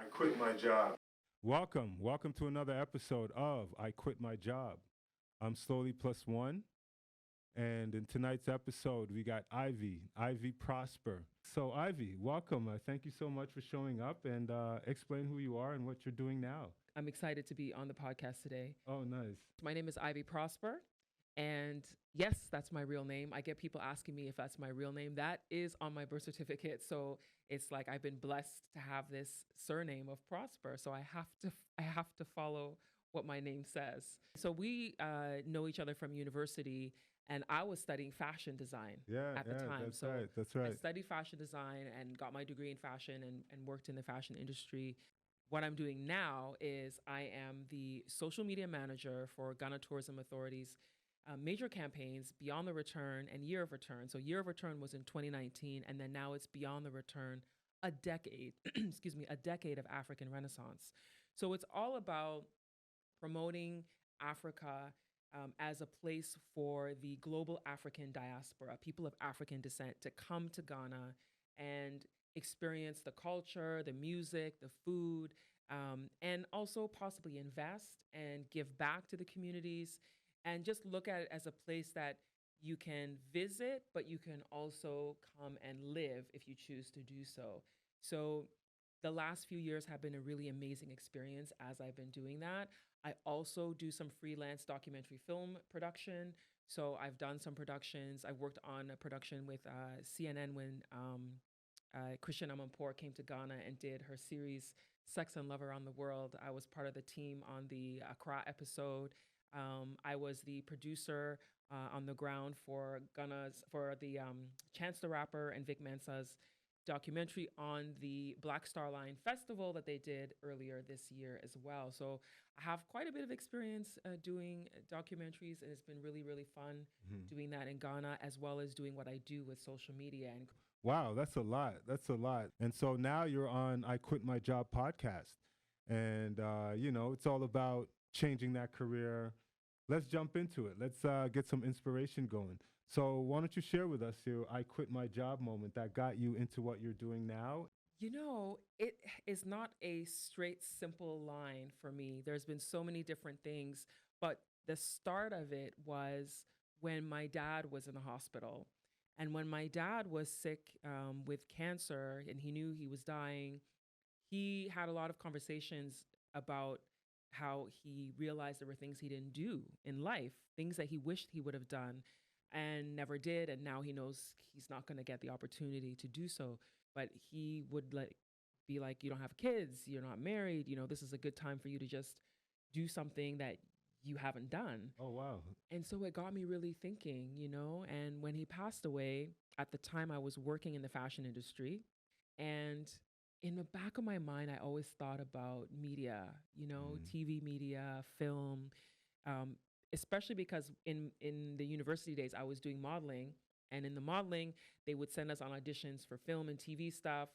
I quit my job. Welcome to another episode of I Quit My Job. I'm Slowly Plus One, and in tonight's episode, we got Ivy Prosper. So, Ivy, welcome. Thank you so much for showing up and explain who you are and what you're doing now. I'm excited to be on the podcast today. Oh, nice. My name is Ivy Prosper. And yes, that's my real name. I get people asking me if that's my real name. That is on my birth certificate. So it's like I've been blessed to have this surname of Prosper. So I have to follow what my name says. So we know each other from university, and I was studying fashion design at the time. That's So right. That's I right. studied fashion design and got my degree in fashion and worked in the fashion industry. What I'm doing now is I am the social media manager for Ghana Tourism Authority's major campaigns, Beyond the Return and Year of Return. So Year of Return was in 2019, and then now it's Beyond the Return, a decade, excuse me, a decade of African Renaissance. So it's all about promoting Africa as a place for the global African diaspora, people of African descent, to come to Ghana and experience the culture, the music, the food, and also possibly invest and give back to the communities and just look at it as a place that you can visit, but you can also come and live if you choose to do so. So the last few years have been a really amazing experience as I've been doing that. I also do some freelance documentary film production. So I've done some productions. I worked on a production with CNN when Christian Amanpour came to Ghana and did her series Sex and Love Around the World. I was part of the team on the Accra episode. I was the producer on the ground for Chance the Rapper and Vic Mensa's documentary on the Black Star Line Festival that they did earlier this year as well. So I have quite a bit of experience doing documentaries, and it's been really, really fun doing that in Ghana, as well as doing what I do with social media. And Wow, that's a lot. That's a lot. And so now you're on I Quit My Job podcast. And, it's all about changing that career. Let's jump into it. Let's get some inspiration going. So, why don't you share with us your I Quit My Job moment that got you into what you're doing now? it is not a straight, simple line for me. There's been so many different things, but the start of it was when my dad was in the hospital. And when my dad was sick with cancer and he knew he was dying, he had a lot of conversations about how he realized there were things he didn't do in life, things that he wished he would have done and never did. And now he knows he's not going to get the opportunity to do so. But he would be like, you don't have kids, you're not married, this is a good time for you to just do something that you haven't done. Oh, wow. And so it got me really thinking. And when he passed away, at the time I was working in the fashion industry. And in the back of my mind, I always thought about media, Mm. TV media, film, um, especially because in the university days, I was doing modeling. And in the modeling, they would send us on auditions for film and TV stuff.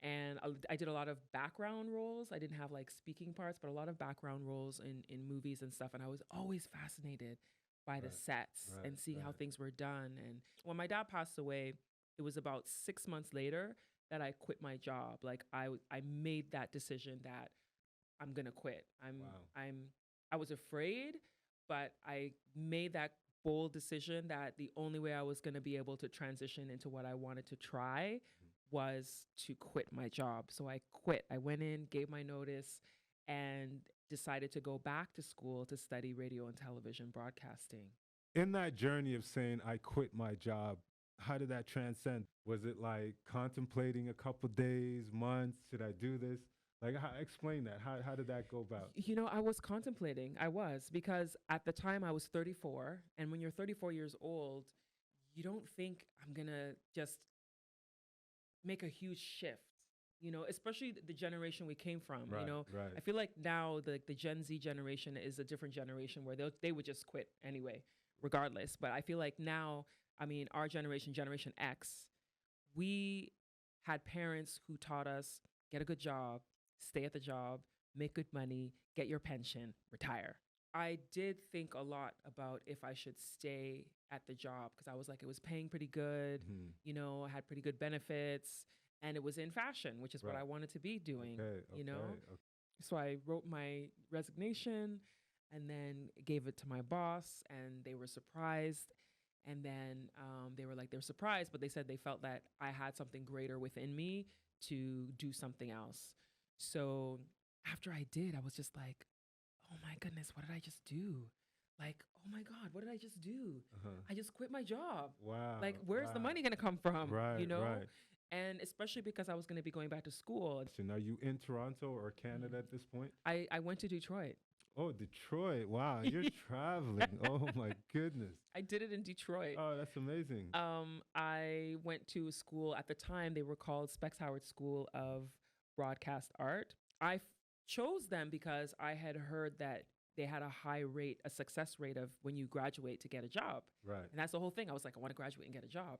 And I did a lot of background roles. I didn't have like speaking parts, but a lot of background roles in movies and stuff. And I was always fascinated by the Right, sets right, and seeing how right. things were done. And when my dad passed away, it was about 6 months later that I quit my job. Like I made that decision that I'm gonna quit. Wow. I was afraid, but I made that bold decision that the only way I was gonna be able to transition into what I wanted to try was to quit my job. So I quit. I went in, gave my notice, and decided to go back to school to study radio and television broadcasting. In that journey of saying I quit my job, how did that transcend? Was it like contemplating a couple days, months? Should I do this? Like, explain that. How did that go about? I was contemplating. I was, because at the time I was 34. And when you're 34 years old, you don't think I'm going to just make a huge shift, especially the generation we came from. Right, right. I feel like now the Gen Z generation is a different generation where they would just quit anyway, regardless. But I feel like now, I mean, our generation, Generation X, we had parents who taught us get a good job, stay at the job, make good money, get your pension, retire. I did think a lot about if I should stay at the job because I was like, it was paying pretty good, Mhm. I had pretty good benefits. and it was in fashion, which is what Right. I wanted to be doing, Okay. you Okay. know? Okay. So I wrote my resignation and then gave it to my boss, and they were surprised. And then they were surprised, but they said they felt that I had something greater within me to do something else. So after I did, I was just like, oh my goodness, what did I just do? Like, oh my God, what did I just do? Uh-huh. I just quit my job. Wow. Like, where's the Wow. money gonna come from? Right. You know? Right. And especially because I was gonna be going back to school. So are you in Toronto or Canada Mhm. at this point? I went to Detroit. Oh, Detroit. Wow. You're traveling. Oh my goodness. I did it in Detroit. Oh, that's amazing. I went to a school at the time, they were called Specs Howard School of Broadcast Art. Chose them because I had heard that they had a high rate, a success rate of when you graduate to get a job. Right. And that's the whole thing. I was like, I want to graduate and get a job.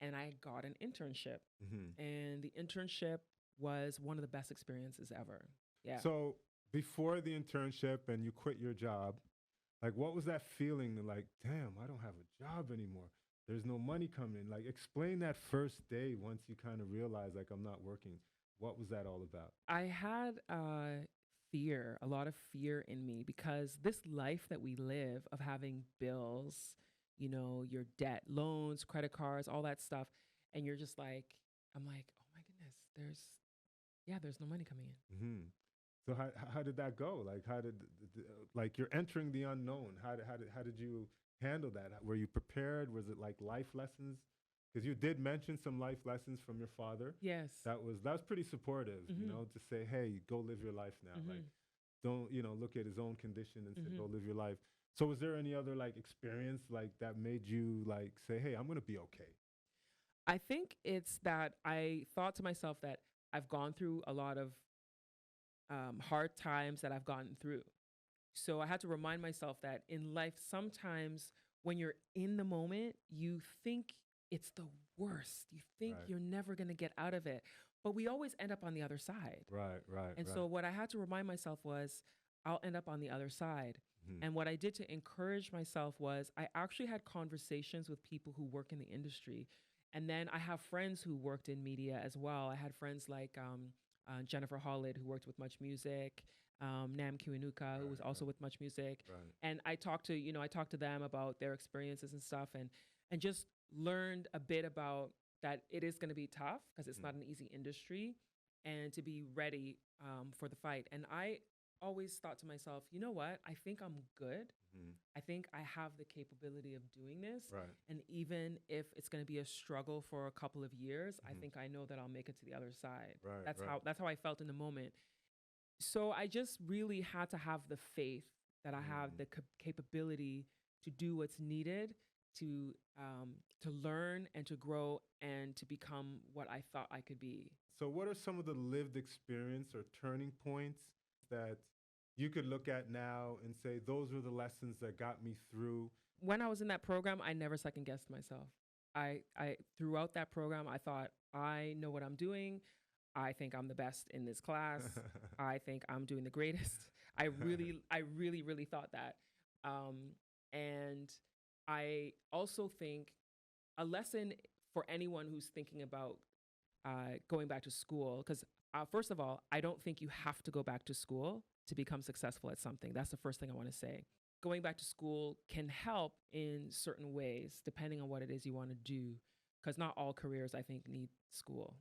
And I got an internship. Mm-hmm. And the internship was one of the best experiences ever. Yeah. So before the internship and you quit your job, like what was that feeling to like, damn, I don't have a job anymore. There's no money coming in. Like explain that first day once you kind of realize like I'm not working. What was that all about? I had fear, a lot of fear in me because this life that we live of having bills, you know, your debt, loans, credit cards, all that stuff. And you're just like, I'm like, oh my goodness, there's no money coming in. Mm-hmm. So how did that go? Like how did like you're entering the unknown? How did you handle that? Were you prepared? Was it like life lessons? Because you did mention some life lessons from your father. Yes. That was pretty supportive, you know, to say, hey, go live your life now. Like don't, you know, look at his own condition and say, go live your life. So was there any other like experience like that made you like say, hey, I'm gonna be okay? I think it's that I thought to myself that I've gone through a lot of hard times that I've gotten through. So I had to remind myself that in life, sometimes when you're in the moment, you think it's the worst. You think Right. you're never going to get out of it. But we always end up on the other side. Right, right. And right. so what I had to remind myself was, I'll end up on the other side. Mhm. And what I did to encourage myself was I actually had conversations with people who work in the industry. And then I have friends who worked in media as well. I had friends like Jennifer Holland, who worked with Much Music, Nam Kiwanuka, who was also with Much Music. Right. And I talked to them about their experiences and stuff, and just learned a bit about that it is going to be tough because it's not an easy industry, and to be ready for the fight. And I always thought to myself, you know what? I think I'm good. Mhm. I think I have the capability of doing this. Right. And even if it's going to be a struggle for a couple of years, I Mhm. think I know that I'll make it to the other side. Right, That's right. how I felt in the moment. So I just really had to have the faith that I have the capability to do what's needed to learn and to grow and to become what I thought I could be. So what are some of the lived experience or turning points that you could look at now and say, those were the lessons that got me through? When I was in that program, I never second guessed myself. I throughout that program, I thought, I know what I'm doing. I think I'm the best in this class. I think I'm doing the greatest. I really thought that. And I also think a lesson for anyone who's thinking about going back to school, because first of all, I don't think you have to go back to school to become successful at something. That's the first thing I want to say. Going back to school can help in certain ways, depending on what it is you want to do, because not all careers, I think, need school.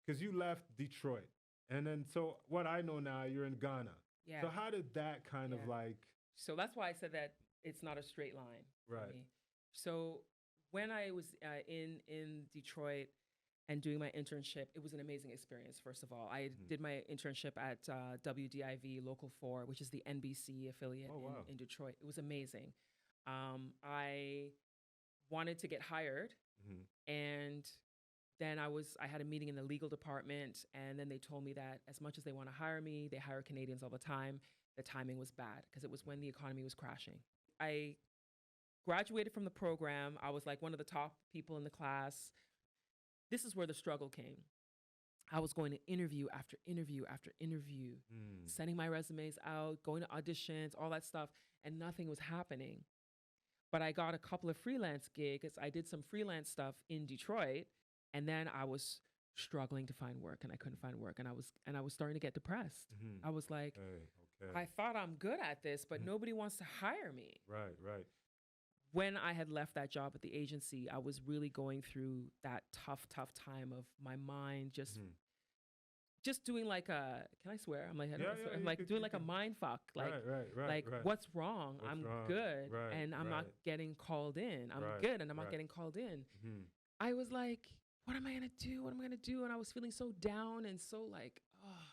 Because you left Detroit. And then, so what I know now, you're in Ghana. Yeah. So how did that kind of Yeah. like, So that's why I said that it's not a straight line for Right. me. So when I was in Detroit and doing my internship, it was an amazing experience. First of all, I did my internship at WDIV Local 4, which is the NBC affiliate Oh, wow. in Detroit. It was amazing. I wanted to get hired, Mhm. and then I had a meeting in the legal department, and then they told me that as much as they want to hire me, they hire Canadians all the time. The timing was bad because it was when the economy was crashing. I graduated from the program. I was like one of the top people in the class. This is where the struggle came. I was going to interview after interview after interview, sending my resumes out, going to auditions, all that stuff, and nothing was happening. But I got a couple of freelance gigs. I did some freelance stuff in Detroit, and then I was struggling to find work, and I couldn't find work, and I was starting to get depressed. Mm-hmm. I was like, Okay. I thought I'm good at this, but Mhm. nobody wants to hire me. Right. When I had left that job at the agency, I was really going through that tough time of my mind Mhm. just doing like a, can I swear? I'm like, I don't Yeah, swear. yeah, I'm you like could, doing you like a could. mind fuck. Like, Right. what's wrong? What's I'm wrong? good, Right, and I'm not right. getting called in. I'm Right, good, and I'm not right. getting called in. Mhm. I was like, what am I gonna do? What am I gonna do? And I was feeling so down and so like, oh.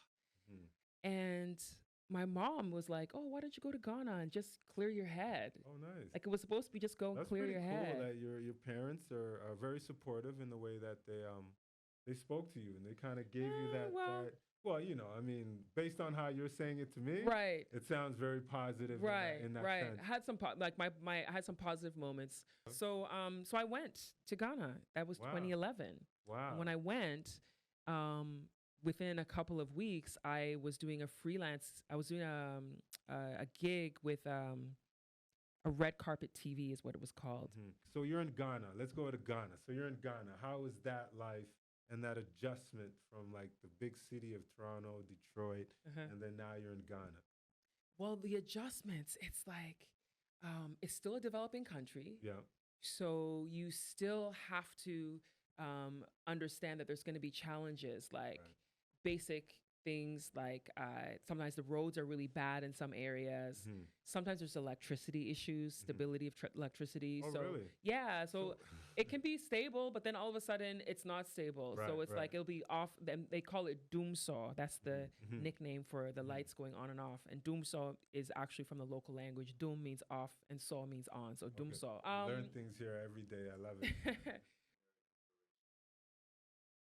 Mhm. And my mom was like, oh, why don't you go to Ghana and just clear your head? Oh, nice. Like, it was supposed to be just go and That's clear pretty your cool head. that your parents are very supportive in the way that they spoke to you, and they kind of gave you Well, that well, I mean, based on how you're saying it to me, right. it sounds very positive Right, in that right. sense. I had some like my I had some positive moments. So I went to Ghana. That was Wow. 2011. Wow. And when I went, within a couple of weeks, I was doing a gig with a red carpet TV is what it was called. Mhm. So you're in Ghana. Let's go to Ghana. So you're in Ghana. How is that life and that adjustment from like the big city of Toronto, Detroit, Uh-huh. and then now you're in Ghana? Well, the adjustments, it's like it's still a developing country. Yeah. So you still have to understand that there's going to be challenges like Right. basic things like sometimes the roads are really bad in some areas. Mhm. Sometimes there's electricity issues, stability of electricity. Oh, so really? yeah, so it can be stable, but then all of a sudden it's not stable. So Right, it's like it'll be off. Then they call it doom saw. That's the Mhm. nickname for the lights going on and off. And doom saw is actually from the local language. Doom means off and saw means on. So doom Okay. saw. Learn things here every day. I love it.